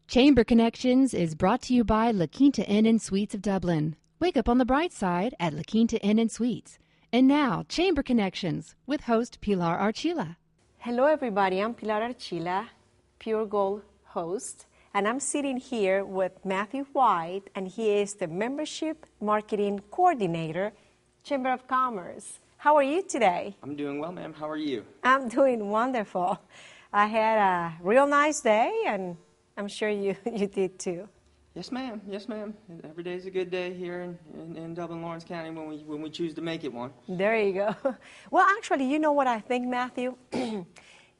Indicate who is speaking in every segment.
Speaker 1: Chamber Connections is brought to you by La Quinta Inn and Suites of Dublin. Wake up on the bright side at La Quinta Inn and Suites. And now, Chamber Connections with host Pilar Archila.
Speaker 2: Hello, everybody. I'm Pilar Archila, Pure Gold host, and I'm sitting here with Matthew White, and he is the Membership Marketing Coordinator, Chamber of Commerce. How are you today?
Speaker 3: I'm doing well, ma'am. How are you?
Speaker 2: I'm doing wonderful. I had a real nice day, and I'm sure you did too.
Speaker 3: Yes, ma'am. Yes, ma'am. Every day's a good day here in Dublin, Lawrence County when we choose to make it one.
Speaker 2: There you go. Well, actually, you know what I think, Matthew?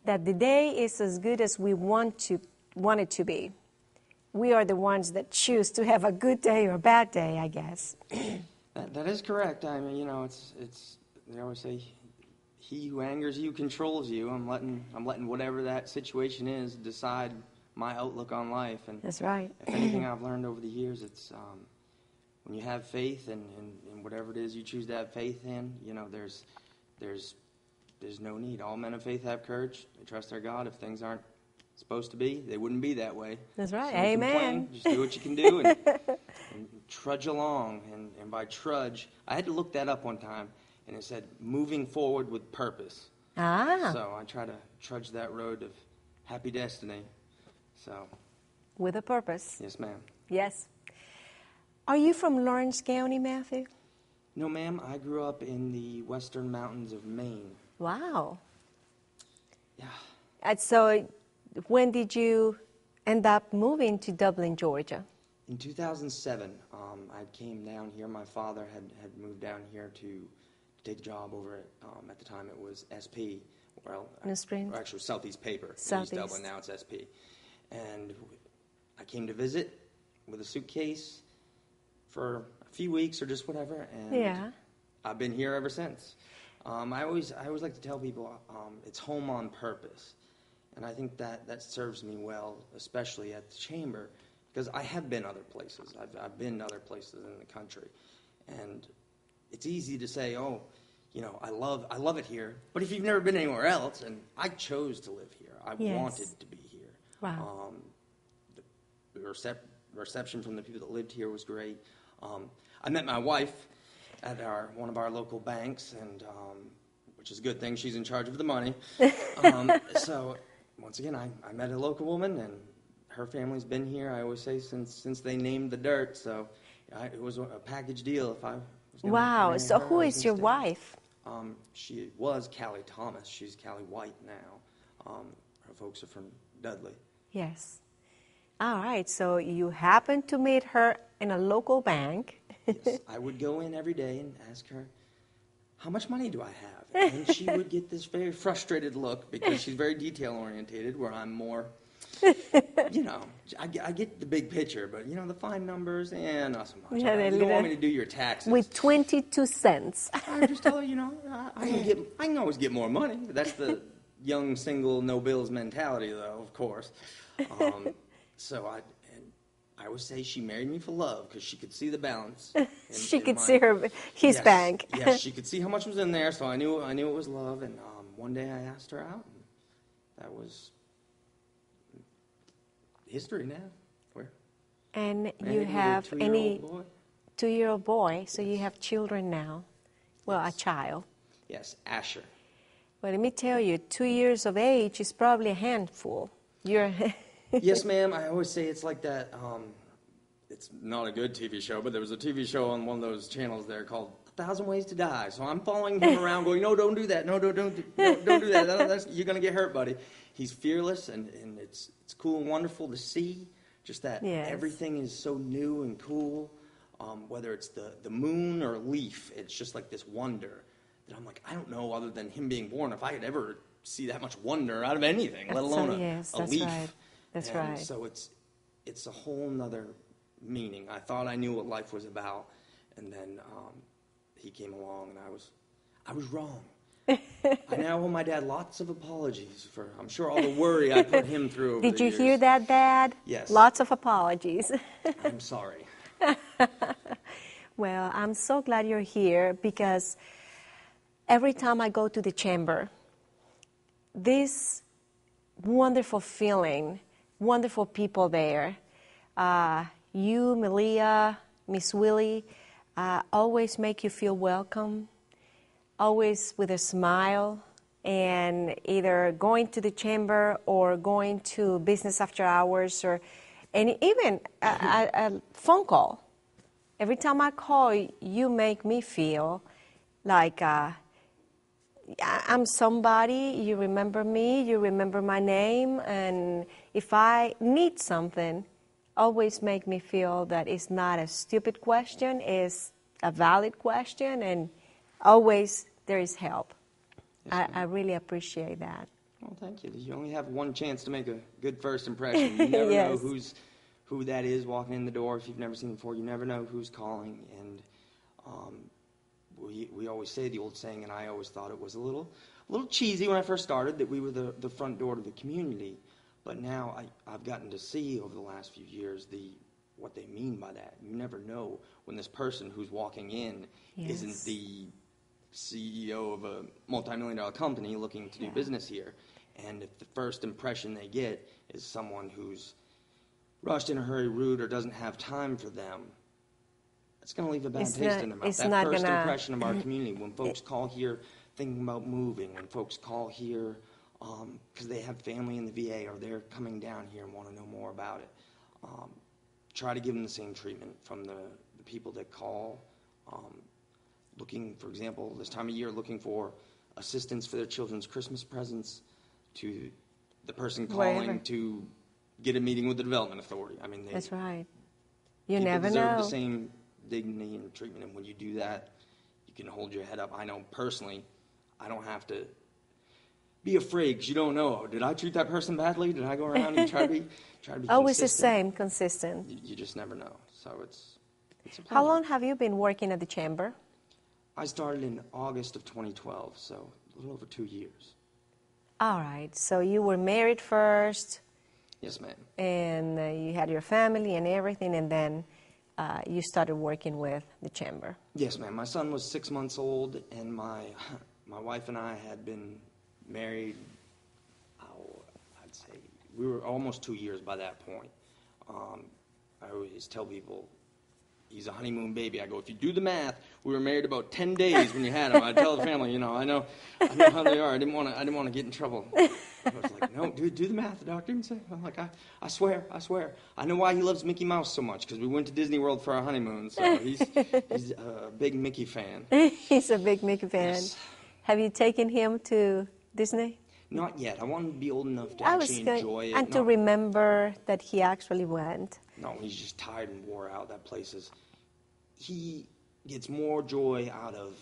Speaker 2: That the day is as good as we want it to be. We are the ones that choose to have a good day or a bad day, I guess.
Speaker 3: That is correct. I mean, it's they always say, he who angers you controls you. I'm letting whatever that situation is decide my outlook on life. And
Speaker 2: that's right.
Speaker 3: If anything I've learned over the years, it's when you have faith in whatever it is you choose to have faith in, there's no need. All men of faith have courage. They trust their God. If things aren't supposed to be, they wouldn't be that way.
Speaker 2: That's right.
Speaker 3: So
Speaker 2: Amen.
Speaker 3: Just do what you can do and trudge along. And by trudge, I had to look that up one time, and it said moving forward with purpose.
Speaker 2: Ah.
Speaker 3: So I try to trudge that road of happy destiny. So.
Speaker 2: With a purpose.
Speaker 3: Yes, ma'am.
Speaker 2: Yes. Are you from Lawrence County, Matthew?
Speaker 3: No, ma'am. I grew up in the western mountains of Maine.
Speaker 2: Wow.
Speaker 3: Yeah.
Speaker 2: And so when did you end up moving to Dublin, Georgia?
Speaker 3: In 2007, I came down here. My father had moved down here to take a job over at the time it was SP. Well,
Speaker 2: Newsprint?
Speaker 3: Or actually Southeast Paper.
Speaker 2: Southeast.
Speaker 3: In East Dublin, now it's SP. And I came to visit with a suitcase for a few weeks or just whatever, and
Speaker 2: yeah.
Speaker 3: I've been here ever since. I always like to tell people it's home on purpose, and I think that serves me well, especially at the Chamber, because I have been other places. I've been other places in the country, and it's easy to say, oh, I love it here, but if you've never been anywhere else, and I chose to live here, I
Speaker 2: yes.
Speaker 3: wanted to be here.
Speaker 2: Wow.
Speaker 3: The reception from the people that lived here was great. I met my wife at one of our local banks, and which is a good thing. She's in charge of the money. So once again, I met a local woman, and her family's been here, I always say, since they named the dirt. So it was a package deal. If I was gonna
Speaker 2: wow.
Speaker 3: marry
Speaker 2: So
Speaker 3: her,
Speaker 2: who is your wife?
Speaker 3: She was Callie Thomas. She's Callie White now. Her folks are from Dudley.
Speaker 2: Yes. All right. So you happened to meet her in a local bank.
Speaker 3: Yes. I would go in every day and ask her, how much money do I have? And she would get this very frustrated look because she's very detail-orientated, where I'm more, I get the big picture, but, the fine numbers, not so much.
Speaker 2: Yeah,
Speaker 3: you don't want me to do your taxes.
Speaker 2: With 22 cents.
Speaker 3: I just tell her, I can always get more money. That's the young, single, no bills mentality, though, of course. So I always say she married me for love because she could see the balance.
Speaker 2: She could see his bank.
Speaker 3: Yes, she could see how much was in there, so I knew it was love. And one day I asked her out, and that was history now.
Speaker 2: And you have any 2-year-old boy, so yes. You have children now. Well, yes. A child.
Speaker 3: Yes, Asher.
Speaker 2: Well, let me tell you, 2 years of age is probably a handful.
Speaker 3: Yes, ma'am. I always say it's like that. It's not a good TV show, but there was a TV show on one of those channels there called 1,000 Ways to Die. So I'm following him around going, no, don't do that. No, don't do that. You're going to get hurt, buddy. He's fearless, and it's cool and wonderful to see. Just that yes. Everything is so new and cool. Whether it's the moon or a leaf, it's just like this wonder that I'm like, I don't know, other than him being born, if I could ever see that much wonder out of anything, let alone a leaf.
Speaker 2: Right. That's right.
Speaker 3: So it's a whole nother meaning. I thought I knew what life was about, and then he came along, and I was wrong. I now owe my dad lots of apologies for, I'm sure, all the worry I put him through over
Speaker 2: Did
Speaker 3: the
Speaker 2: you
Speaker 3: years.
Speaker 2: hear that, Dad?
Speaker 3: Yes.
Speaker 2: Lots of apologies.
Speaker 3: I'm sorry.
Speaker 2: Well, I'm so glad you're here because every time I go to the Chamber, this wonderful feeling wonderful people there. You, Melia, Miss Willie, always make you feel welcome, always with a smile, and either going to the chamber or going to business after hours, and even a phone call. Every time I call, you make me feel like I'm somebody. You remember me, you remember my name, and if I need something, always make me feel that it's not a stupid question, it's a valid question, and always there is help.
Speaker 3: Yes,
Speaker 2: I really appreciate that.
Speaker 3: Well, thank you. You only have one chance to make a good first impression. You never know
Speaker 2: Yes.
Speaker 3: who that is walking in the door. If you've never seen them before, you never know who's calling. And we always say the old saying, and I always thought it was a little cheesy when I first started, that we were the front door to the community. But now I've gotten to see over the last few years what they mean by that. You never know when this person who's walking in isn't the CEO of a multi-million-dollar company looking to do business here. And if the first impression they get is someone who's rushed in a hurry, rude, or doesn't have time for them, it's going to leave a bad taste in their mouth. That first impression of our community, when folks call here thinking about moving, when folks call here because they have family in the VA or they're coming down here and want to know more about it, try to give them the same treatment from the people that call, looking, for example, this time of year, looking for assistance for their children's Christmas presents, to the person calling to get a meeting with the Development Authority. I mean,
Speaker 2: That's right. You
Speaker 3: people
Speaker 2: never
Speaker 3: deserve
Speaker 2: know.
Speaker 3: the same dignity and treatment, and when you do that, you can hold your head up. I know personally, I don't have to be afraid, because you don't know. Did I treat that person badly? Did I go around and try to be
Speaker 2: Always
Speaker 3: consistent?
Speaker 2: the same, consistent.
Speaker 3: You just never know. So it's a pleasure.
Speaker 2: How long have you been working at the chamber?
Speaker 3: I started in August of 2012, so a little over 2 years.
Speaker 2: All right. So you were married first,
Speaker 3: Yes, ma'am.
Speaker 2: and you had your family and everything, and then you started working with the chamber.
Speaker 3: Yes, ma'am. My son was 6 months old, and my wife and I had been married, I'd say, we were almost 2 years by that point. I always tell people, he's a honeymoon baby. I go, if you do the math, we were married about 10 days when you had him. I tell the family, I know how they are. I didn't want to get in trouble. I was like, no, do the math, the doctor didn't say. I'm like, I swear. I know why he loves Mickey Mouse so much, because we went to Disney World for our honeymoon, so he's a big Mickey fan.
Speaker 2: He's a big Mickey fan.
Speaker 3: Yes.
Speaker 2: Have you taken him to Disney?
Speaker 3: Not yet. I want him to be old enough to
Speaker 2: I was
Speaker 3: actually
Speaker 2: going,
Speaker 3: enjoy it.
Speaker 2: and to remember that he actually went.
Speaker 3: No, he's just tired and wore out. That place is... He gets more joy out of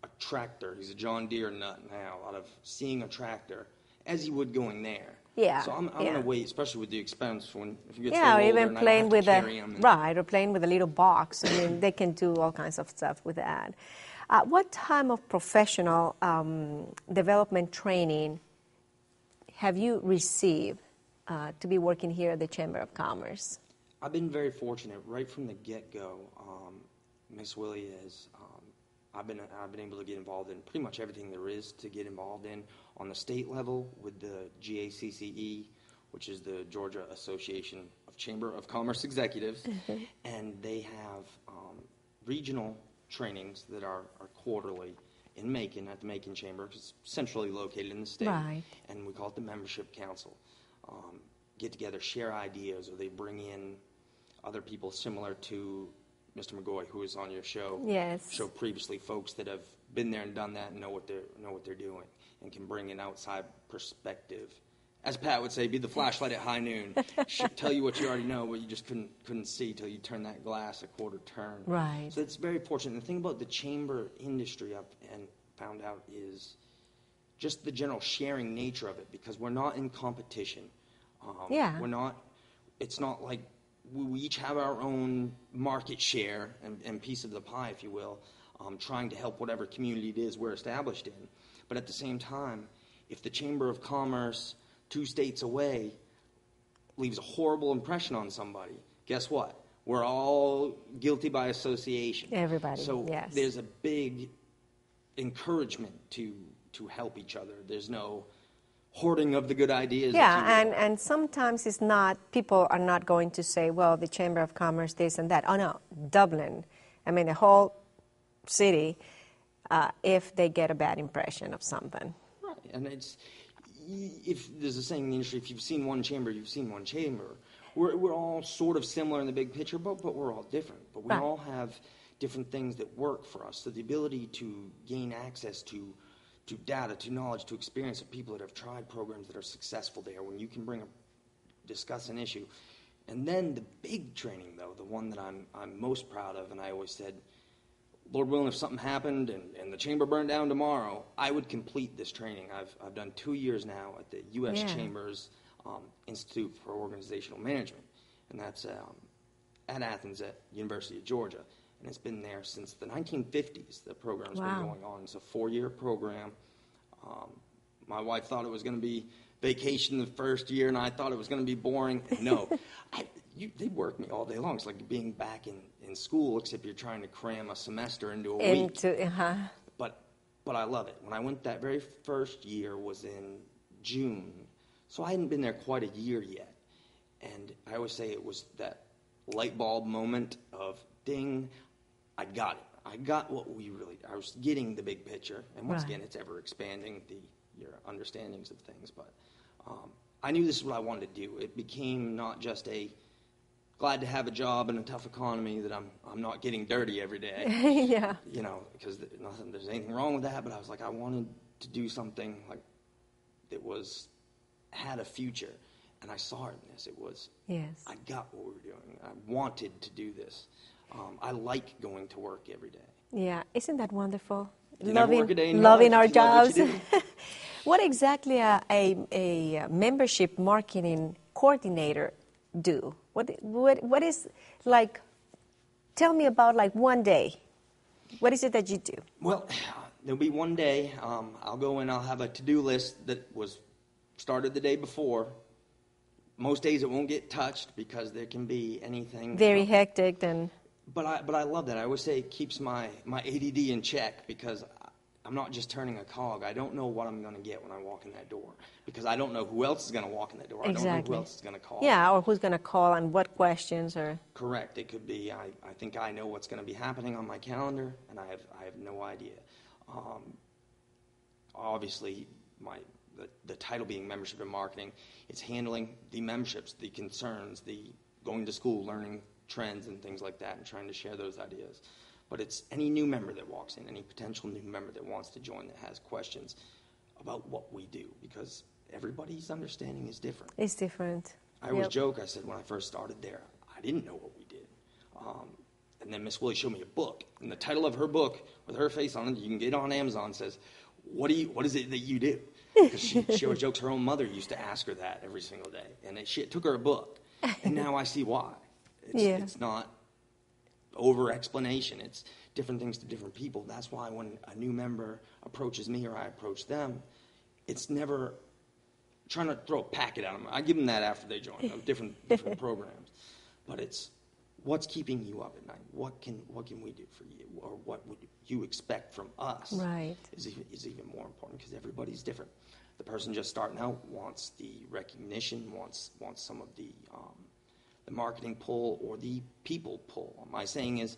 Speaker 3: a tractor. He's a John Deere nut now, out of seeing a tractor, as he would going there.
Speaker 2: Yeah.
Speaker 3: So I'm going to wait, especially with the expense, if you get
Speaker 2: Yeah,
Speaker 3: so
Speaker 2: or
Speaker 3: older
Speaker 2: even
Speaker 3: and
Speaker 2: playing with
Speaker 3: I don't have to carry him.
Speaker 2: or playing with a little box. I mean, they can do all kinds of stuff with that. What time of professional development training have you received to be working here at the Chamber of Commerce?
Speaker 3: I've been very fortunate right from the get-go. Miss Willie has, I've been able to get involved in pretty much everything there is to get involved in on the state level with the GACCE, which is the Georgia Association of Chamber of Commerce Executives, and they have regional trainings that are quarterly in Macon at the Macon Chamber, because it's centrally located in the state,
Speaker 2: Right.
Speaker 3: and we call it the Membership Council. Get together, share ideas, or they bring in other people similar to Mr. McGoy, who was on your show.
Speaker 2: Yes.
Speaker 3: Show previously, folks that have been there and done that and know what they're doing, and can bring an outside perspective. As Pat would say, be the flashlight at high noon. Tell you what you already know, but you just couldn't see till you turn that glass a quarter turn.
Speaker 2: Right.
Speaker 3: So it's very fortunate. The thing about the chamber industry I've found out is just the general sharing nature of it, because we're not in competition.
Speaker 2: Yeah.
Speaker 3: We're not. It's not like we each have our own market share and piece of the pie, if you will, trying to help whatever community it is we're established in. But at the same time, if the Chamber of Commerce 2 states away leaves a horrible impression on somebody, guess what? We're all guilty by association.
Speaker 2: Everybody,
Speaker 3: So
Speaker 2: yes.
Speaker 3: there's a big encouragement to help each other. There's no, hoarding of the good ideas.
Speaker 2: Yeah, and sometimes it's not, people are not going to say, well, the Chamber of Commerce, this and that. Oh, no, Dublin, I mean, the whole city, if they get a bad impression of something.
Speaker 3: Right, and it's, if there's a saying in the industry, if you've seen one chamber, you've seen one chamber. We're all sort of similar in the big picture, but we're all different. But we all have different things that work for us. So the ability to gain access to data, to knowledge, to experience of people that have tried programs that are successful there, when you can discuss an issue. And then the big training, though, the one that I'm most proud of, and I always said, Lord willing, if something happened and the chamber burned down tomorrow, I would complete this training. I've done 2 years now at the U.S. Chambers Institute for Organizational Management, and that's at Athens at University of Georgia. And it's been there since the 1950s. The program's been going on. It's a 4-year program. My wife thought it was going to be vacation the first year, and I thought it was going to be boring. No, they work me all day long. It's like being back in school, except you're trying to cram a semester into a week. But I love it. When I went that very first year was in June, so I hadn't been there quite a year yet. And I always say it was that light bulb moment of ding, I got it. I got I was getting the big picture. And once again, it's ever expanding your understandings of things. But I knew this is what I wanted to do. It became not just glad to have a job in a tough economy, that I'm not getting dirty every day.
Speaker 2: Yeah.
Speaker 3: You know, because there's anything wrong with that. But I was like, I wanted to do something like that had a future. And I saw it in this. It was, I got what we were doing. I wanted to do this. I like going to work every day.
Speaker 2: Yeah, isn't that wonderful?
Speaker 3: Loving
Speaker 2: our jobs.
Speaker 3: What,
Speaker 2: what exactly a membership marketing coordinator do? What is, like, tell me about, like, one day. What is it that you do?
Speaker 3: Well, there'll be one day. I'll go in, I'll have a to-do list that was started the day before. Most days it won't get touched because there can be anything.
Speaker 2: Very hectic then.
Speaker 3: But I love that. I always say it keeps my ADD in check, because I'm not just turning a cog. I don't know what I'm going to get when I walk in that door, because I don't know who else is going to walk in that door.
Speaker 2: Exactly.
Speaker 3: I don't know who else is going to call.
Speaker 2: Yeah, or who's going to call and what questions or.
Speaker 3: Correct. It could be, I think I know what's going to be happening on my calendar, and I have no idea. Obviously, the title being Membership and Marketing, it's handling the memberships, the concerns, the going to school, learning trends and things like that, and trying to share those ideas. But it's any new member that walks in, any potential new member that wants to join, that has questions about what we do, because everybody's understanding is different.
Speaker 2: It's different.
Speaker 3: I always joke, I said when I first started there, I didn't know what we did. And then Miss Willie showed me a book, and the title of her book, with her face on it, you can get on Amazon, says, what is it that you do? Because she always jokes her own mother used to ask her that every single day. And it took her a book. And now I see why. It's not over-explanation. It's different things to different people. That's why when a new member approaches me or I approach them, it's never trying to throw a packet at them. I give them that after they join, different programs. But it's what's keeping you up at night? What can we do for you? Or what would you expect from us?
Speaker 2: Right.
Speaker 3: Is even more important, because everybody's different. The person just starting out wants the recognition, wants some of the marketing pull or the people pull. My saying is,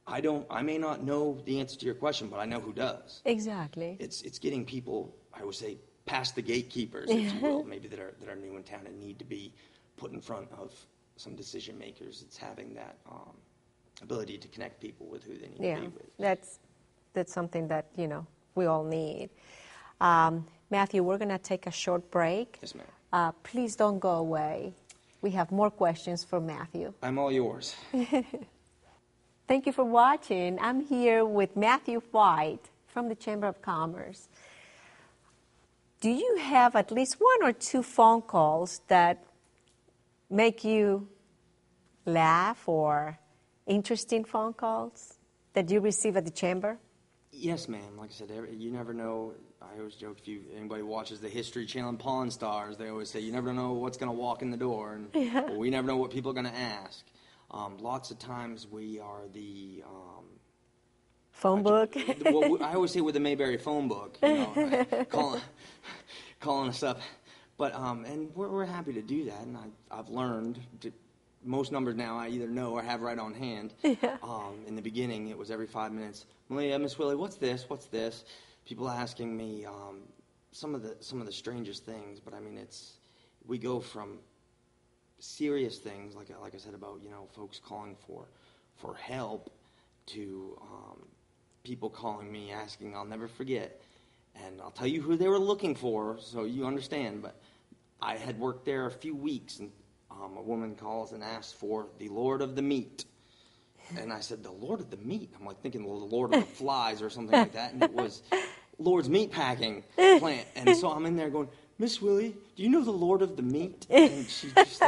Speaker 3: I may not know the answer to your question, but I know who does.
Speaker 2: Exactly.
Speaker 3: It's getting people, I would say, past the gatekeepers, if you will, maybe that are new in town and need to be put in front of some decision makers. It's having that ability to connect people with who they need to be with.
Speaker 2: That's something that, we all need. Matthew, we're going to take a short break.
Speaker 3: Yes, ma'am.
Speaker 2: Please don't go away. We have more questions for Matthew.
Speaker 3: I'm all yours.
Speaker 2: Thank you for watching. I'm here with Matthew White from the Chamber of Commerce. Do you have at least 1 or 2 phone calls that make you laugh, or interesting phone calls that you receive at the Chamber?
Speaker 3: Yes, ma'am. Like I said, you never know. I always joke, if anybody watches the History Channel and Pawn Stars, they always say you never know what's going to walk in the door, and we never know what people are going to ask. Lots of times we are the
Speaker 2: phone book.
Speaker 3: I always say we're the Mayberry phone book. calling us up. But and we're happy to do that, and I've learned most numbers now I either know or have right on hand.
Speaker 2: Yeah.
Speaker 3: In the beginning, it was every 5 minutes. Malia, Miss Willie, what's this? What's this? People asking me some of the strangest things, but I mean we go from serious things like I said about folks calling for help to people calling me asking. I'll never forget, and I'll tell you who they were looking for so you understand. But I had worked there a few weeks, and a woman calls and asks for the Lord of the Meat. And I said, the Lord of the Meat? I'm like thinking, well, the Lord of the Flies or something like that. And it was Lord's Meat Packing Plant. And so I'm in there going, Miss Willie, do you know the Lord of the Meat? And she just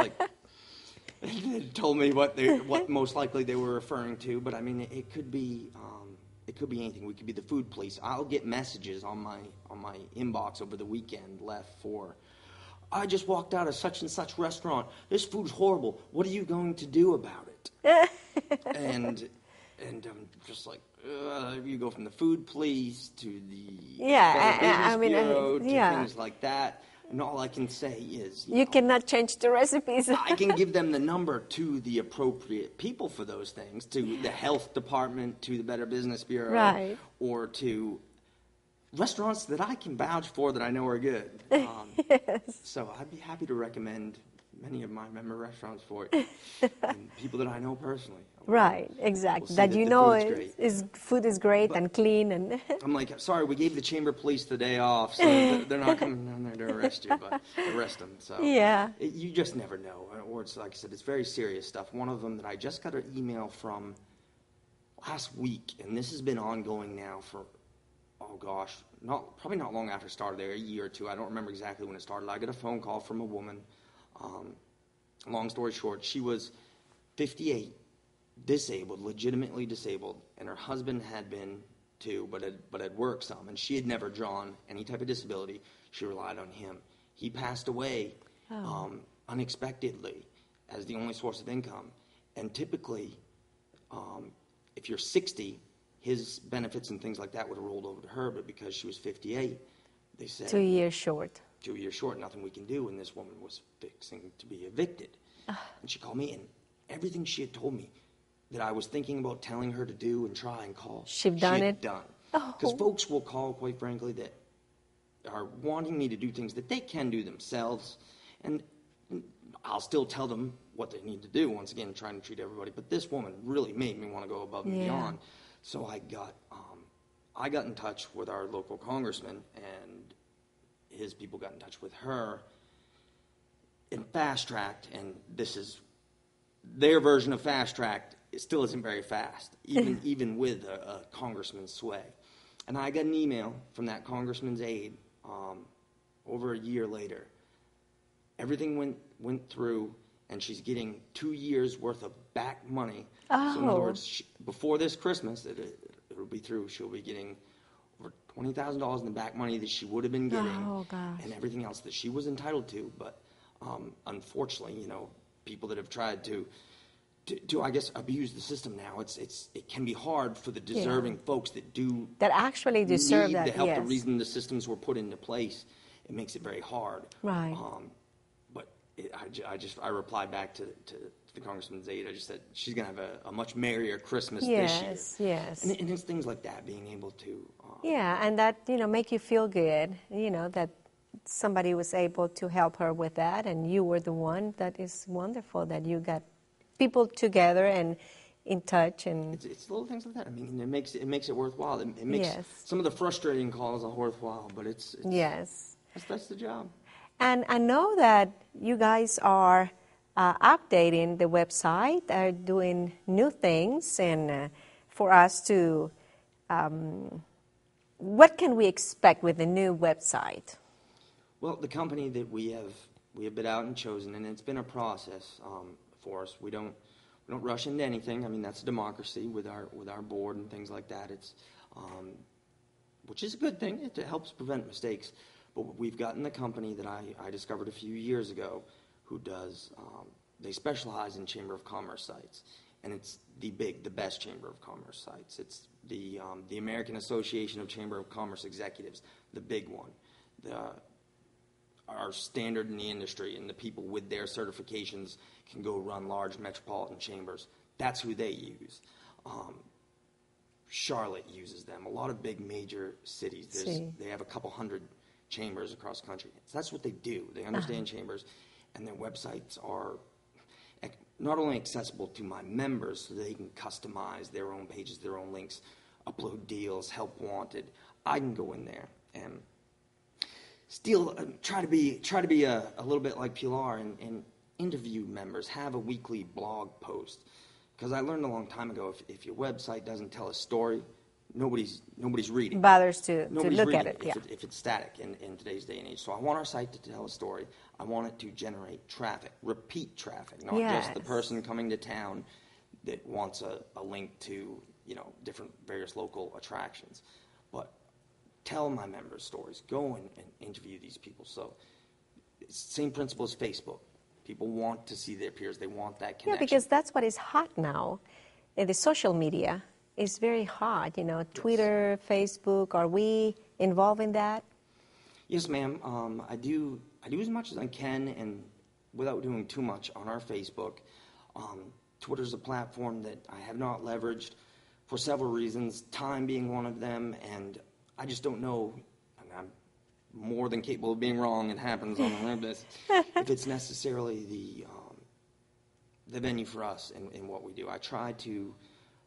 Speaker 3: told me what most likely they were referring to. But I mean, it could be anything. We could be the food police. I'll get messages on my inbox over the weekend left for, I just walked out of such and such restaurant. This food's horrible. What are you going to do about it? and I'm just like, you go from the food police to the Better Business Bureau to things like that. And all I can say is,
Speaker 2: you cannot change the recipes.
Speaker 3: I can give them the number to the appropriate people for those things, to the health department, to the Better Business Bureau,
Speaker 2: right,
Speaker 3: or to restaurants that I can vouch for that I know are good.
Speaker 2: Yes.
Speaker 3: So I'd be happy to recommend many of my member restaurants for it, and people that I know personally.
Speaker 2: Right, exactly.
Speaker 3: We'll
Speaker 2: that
Speaker 3: the
Speaker 2: you know food is great
Speaker 3: but
Speaker 2: and clean. And
Speaker 3: I'm like, sorry, we gave the chamber police the day off, so they're not coming down there to arrest you, but arrest them. So
Speaker 2: yeah,
Speaker 3: you just never know. Or it's like I said, it's very serious stuff. One of them that I just got an email from last week, and this has been ongoing now for, oh gosh, probably not long after it started there, a year or two. I don't remember exactly when it started. I got a phone call from a woman. Long story short, she was 58, disabled, legitimately disabled, and her husband had been too, but had worked some, and she had never drawn any type of disability. She relied on him. He passed away unexpectedly as the only source of income, and typically, if you're 60, his benefits and things like that would have rolled over to her, but because she was 58, they said
Speaker 2: 2 years short.
Speaker 3: 2 years short, nothing we can do, and this woman was fixing to be evicted. And she called me, and everything she had told me that I was thinking about telling her to do and try and call,
Speaker 2: she had
Speaker 3: done. Because folks will call, quite frankly, that are wanting me to do things that they can do themselves, and I'll still tell them what they need to do, once again, trying to treat everybody. But this woman really made me want to go above and beyond. So I got in touch with our local congressman, and his people got in touch with her and fast-tracked, and this is their version of fast-tracked. It still isn't very fast, even with a congressman's sway. And I got an email from that congressman's aide over a year later. Everything went through, and she's getting 2 years worth of back money. So in other words, before this Christmas, it'll be through. She'll be getting over $20,000 in the back money that she would have been getting, and everything else that she was entitled to. But unfortunately, people that have tried to I guess abuse the system now. It can be hard for the deserving folks that actually deserve need the help. Yes. The reason the systems were put into place, it makes it very hard.
Speaker 2: Right.
Speaker 3: But I replied back to the congressman's aide. I just said she's gonna have a much merrier Christmas this year.
Speaker 2: Yes.
Speaker 3: And it's things like that, being able to.
Speaker 2: And that make you feel good. That somebody was able to help her with that, and you were the one. That is wonderful that you got people together and in touch, and
Speaker 3: it's little things like that. I mean, it makes it worthwhile. It makes some of the frustrating calls worthwhile, but it's that's the job.
Speaker 2: And I know that you guys are updating the website, are doing new things, and for us to, what can we expect with the new website?
Speaker 3: Well, the company that we have been out and chosen, and it's been a process for us. We don't rush into anything. I mean, that's a democracy with our board and things like that. It's which is a good thing. It helps prevent mistakes. But we've gotten the company that I discovered a few years ago, who does. They specialize in Chamber of Commerce sites, and it's the best Chamber of Commerce sites. It's the American Association of Chamber of Commerce Executives, the big one. are standard in the industry, and the people with their certifications can go run large metropolitan chambers. That's who they use. Charlotte uses them. A lot of big major cities, they have a couple hundred chambers across the country. So that's what they do. They understand chambers, and their websites are not only accessible to my members so they can customize their own pages, their own links, upload deals, help wanted. I can go in there and still try to be a little bit like Pilar and interview members, have a weekly blog post. Because I learned a long time ago, if your website doesn't tell a story, nobody's reading.
Speaker 2: Bothers to
Speaker 3: Nobody's
Speaker 2: look
Speaker 3: reading
Speaker 2: at it.
Speaker 3: if it's static in today's day and age. So I want our site to tell a story. I want it to generate traffic, repeat traffic, not just the person coming to town that wants a link to different various local attractions. But tell my members stories. Go and interview these people. So same principle as Facebook. People want to see their peers. They want that connection.
Speaker 2: Yeah, because that's what is hot now. The social media is very hot. Twitter, Facebook. Are we involved in that?
Speaker 3: Yes, ma'am. I do as much as I can, and without doing too much on our Facebook. Twitter's a platform that I have not leveraged for several reasons, time being one of them, and I just don't know. I'm more than capable of being wrong. It happens on the web. If it's necessarily the venue for us in what we do. I try to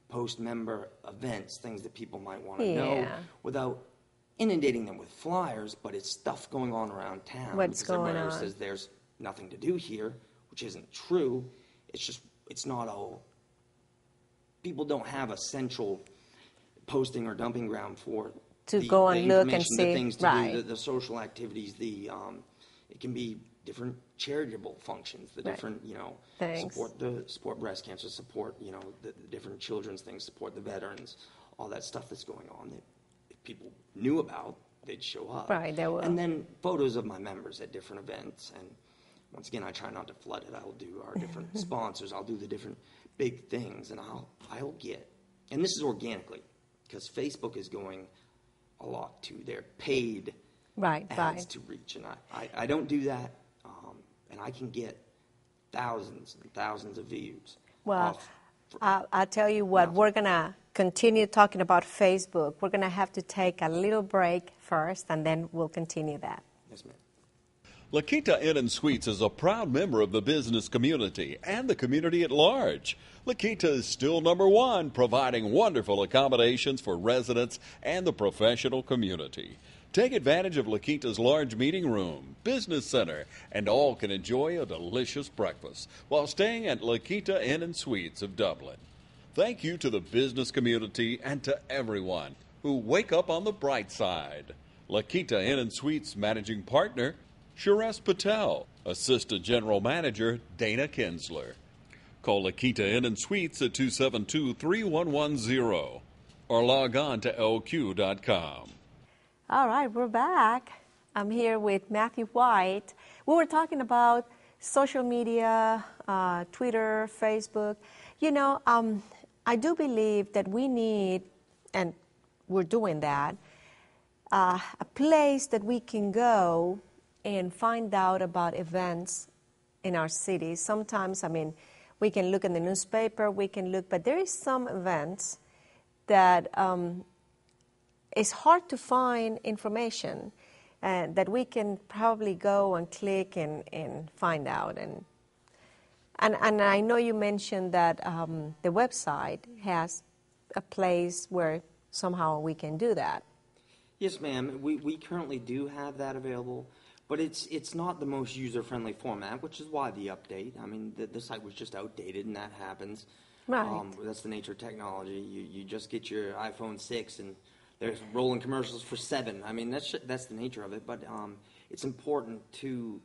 Speaker 3: post member events, things that people might want to know without inundating them with flyers, but it's stuff going on around town.
Speaker 2: What's going on?
Speaker 3: Says there's nothing to do here, which isn't true. It's not all. People don't have a central posting or dumping ground for
Speaker 2: go and look and
Speaker 3: see
Speaker 2: the
Speaker 3: things to do, the social activities. It can be different charitable functions, the different support breast cancer, support the different children's things, support the veterans, all that stuff that's going on that if people knew about, they'd show up.
Speaker 2: Right, they will.
Speaker 3: And then photos of my members at different events. And once again, I try not to flood it. I'll do our different sponsors. I'll do the different big things, and I'll get. And this is organically, because Facebook is going a lot to their paid ads to reach, and I don't do that, and I can get thousands and thousands of views.
Speaker 2: Well, I'll tell you what, we're going to continue talking about Facebook. We're going to have to take a little break first, and then we'll continue that.
Speaker 3: Yes, ma'am.
Speaker 4: La Quinta Inn & Suites is a proud member of the business community and the community at large. La Quinta is still #1, providing wonderful accommodations for residents and the professional community. Take advantage of La Quinta's large meeting room, business center, and all can enjoy a delicious breakfast while staying at La Quinta Inn & Suites of Dublin. Thank you to the business community and to everyone who wake up on the bright side. La Quinta Inn & Suites Managing Partner, Suresh Patel. Assistant General Manager, Dana Kinsler. Call La Quinta Inn & Suites at 272-3110 or log on to lq.com.
Speaker 2: All right, we're back. I'm here with Matthew White. We were talking about social media, Twitter, Facebook. I do believe that we need, and we're doing that, a place that we can go and find out about events in our city. Sometimes, we can look in the newspaper, but there is some events that it's hard to find information that we can probably go and click and find out. And I know you mentioned that the website has a place where somehow we can do that.
Speaker 3: Yes, ma'am. We currently do have that available. But it's not the most user-friendly format, which is why the update. The site was just outdated, and that happens.
Speaker 2: Right.
Speaker 3: That's the nature of technology. You just get your iPhone 6, and there's rolling commercials for 7. That's the nature of it. But it's important to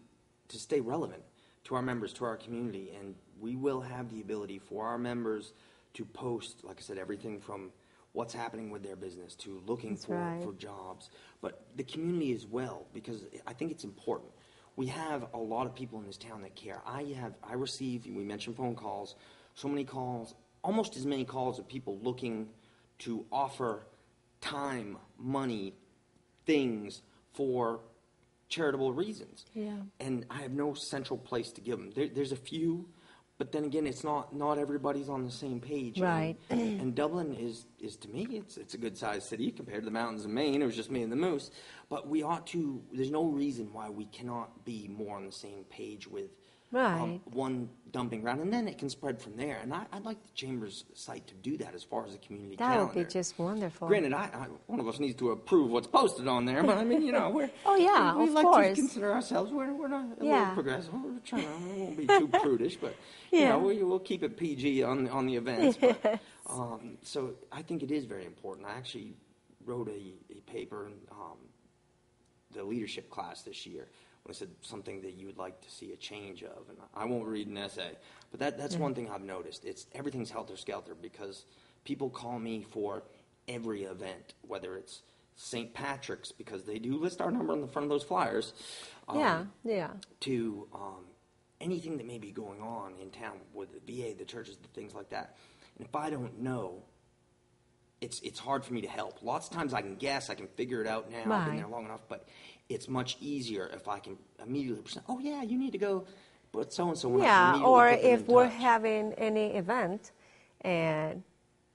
Speaker 3: stay relevant to our members, to our community, and we will have the ability for our members to post, like I said, everything from what's happening with their business to looking for jobs, but the community as well, because I think it's important. We have a lot of people in this town that care. I receive, we mentioned phone calls, so many calls, almost as many calls of people looking to offer time, money, things for charitable reasons.
Speaker 2: Yeah.
Speaker 3: And I have no central place to give them. There's a few, but then again, it's not everybody's on the same page.
Speaker 2: Right.
Speaker 3: And Dublin is to me, it's a good sized city compared to the mountains of Maine. It was just me and the moose. But we ought to, there's no reason why we cannot be more on the same page with
Speaker 2: Right.
Speaker 3: one dumping ground, and then it can spread from there. And I'd like the Chamber's site to do that as far as the community
Speaker 2: That
Speaker 3: calendar.
Speaker 2: would be just wonderful.
Speaker 3: Granted, one of us needs to approve what's posted on there, but I mean, we're
Speaker 2: Oh, yeah,
Speaker 3: we
Speaker 2: of
Speaker 3: like
Speaker 2: course.
Speaker 3: to consider ourselves we're not a
Speaker 2: Yeah.
Speaker 3: little progressive. We're trying to, we won't be too prudish, but
Speaker 2: Yeah.
Speaker 3: we'll keep it PG on the events. But, so I think it is very important. I actually wrote a paper in the leadership class this year. When I said something that you would like to see a change of, and I won't read an essay, but that's one thing I've noticed. Everything's helter-skelter because people call me for every event, whether it's St. Patrick's, because they do list our number on the front of those flyers,
Speaker 2: Yeah.
Speaker 3: to anything that may be going on in town with the VA, the churches, the things like that. And if I don't know, it's hard for me to help. Lots of times I can guess, I can figure it out now. I've been
Speaker 2: Right.
Speaker 3: there long enough, but it's much easier if I can immediately present, oh yeah, you need to go put so-and-so when I can
Speaker 2: Yeah,
Speaker 3: immediately
Speaker 2: or
Speaker 3: put them
Speaker 2: if
Speaker 3: in
Speaker 2: we're
Speaker 3: touch.
Speaker 2: having any event, and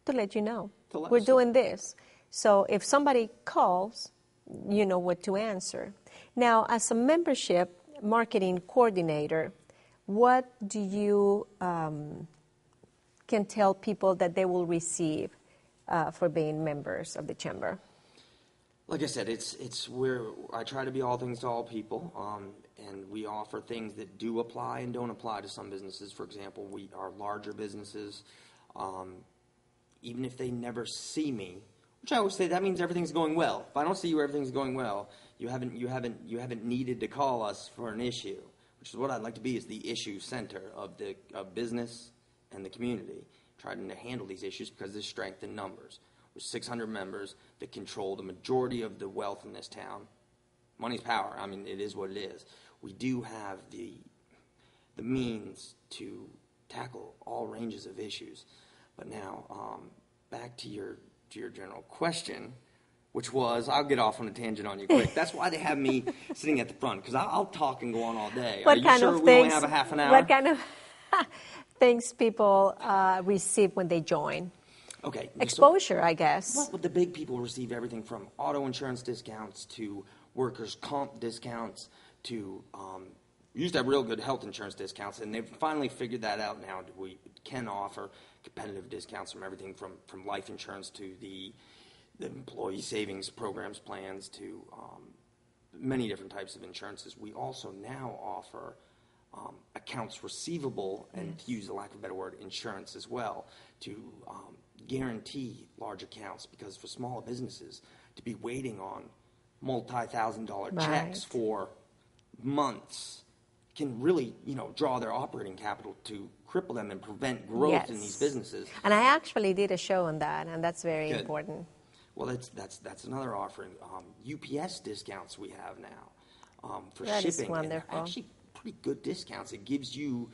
Speaker 2: to let you know,
Speaker 3: To let
Speaker 2: we're
Speaker 3: us know.
Speaker 2: doing this. So if somebody calls, you know what to answer. Now, as a membership marketing coordinator, what do you can tell people that they will receive for being members of the Chamber?
Speaker 3: Like I said, it's where I try to be all things to all people, and we offer things that do apply and don't apply to some businesses. For example, we are larger businesses, even if they never see me, which I always say that means everything's going well. If I don't see you, everything's going well. You haven't needed to call us for an issue, which is what I'd like to be, is the issue center of business and the community, trying to handle these issues because there's strength in numbers. With 600 members that control the majority of the wealth in this town. Money's power. I mean, it is what it is. We do have the means to tackle all ranges of issues. But now, back to your general question, which was, I'll get off on a tangent on you quick. That's why they have me sitting at the front, because I'll talk and go on all day.
Speaker 2: What
Speaker 3: Are you
Speaker 2: kind
Speaker 3: sure
Speaker 2: of
Speaker 3: we only
Speaker 2: things?
Speaker 3: have a half an hour?
Speaker 2: What kind of things people receive when they join?
Speaker 3: Okay. so-
Speaker 2: Exposure, I guess.
Speaker 3: Well, the big people receive everything from auto insurance discounts to workers' comp discounts to we used to have real good health insurance discounts, and they've finally figured that out now. We can offer competitive discounts from everything from life insurance to the employee savings programs plans to many different types of insurances. We also now offer accounts receivable, and to use the lack of a better word, insurance as well, to guarantee large accounts, because for smaller businesses to be waiting on multi-$1,000 checks
Speaker 2: Right.
Speaker 3: for months can really, draw their operating capital to cripple them and prevent growth in
Speaker 2: Yes.
Speaker 3: these businesses.
Speaker 2: And I actually did a show on that, and that's very
Speaker 3: Good.
Speaker 2: important.
Speaker 3: Well, that's another offering. UPS discounts we have now for
Speaker 2: That is
Speaker 3: shipping. And
Speaker 2: wonderful.
Speaker 3: they're actually pretty good discounts. It gives you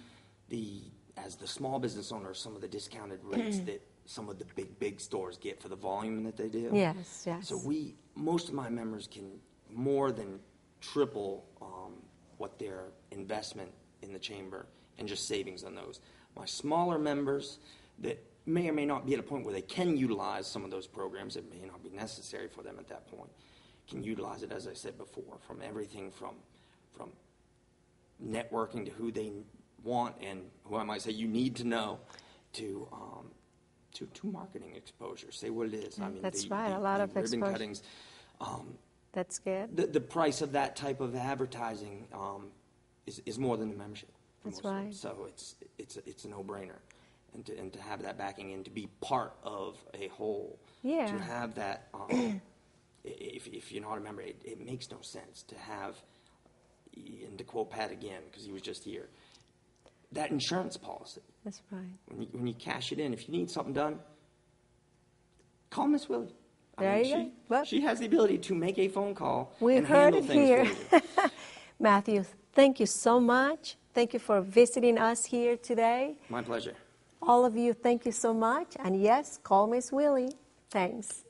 Speaker 3: as the small business owner, some of the discounted rates that some of the big stores get for the volume that they do.
Speaker 2: Yes.
Speaker 3: So most of my members can more than triple what their investment in the chamber and just savings on those. My smaller members that may or may not be at a point where they can utilize some of those programs, it may not be necessary for them at that point, can utilize it, as I said before, from everything from networking to who they want and who I might say you need to know to marketing exposure. Say what it is. I mean,
Speaker 2: That's right, a lot of
Speaker 3: ribbon
Speaker 2: exposure.
Speaker 3: cuttings.
Speaker 2: That's good.
Speaker 3: The price of that type of advertising is more than the membership. for
Speaker 2: That's
Speaker 3: most of them.
Speaker 2: right.
Speaker 3: So it's a no-brainer, and to have that backing and to be part of a whole.
Speaker 2: Yeah.
Speaker 3: To have that, if you're not a member, it makes no sense to have. And to quote Pat again, because he was just here, that insurance policy.
Speaker 2: That's right.
Speaker 3: When you cash it in, if you need something done, call Miss Willie.
Speaker 2: There you go. Well-
Speaker 3: She has the ability to make a phone call
Speaker 2: We
Speaker 3: and
Speaker 2: heard
Speaker 3: handle
Speaker 2: it
Speaker 3: things
Speaker 2: here.
Speaker 3: for you.
Speaker 2: Matthew, thank you so much. Thank you for visiting us here today.
Speaker 3: My pleasure.
Speaker 2: All of you, thank you so much. And yes, call Miss Willie. Thanks.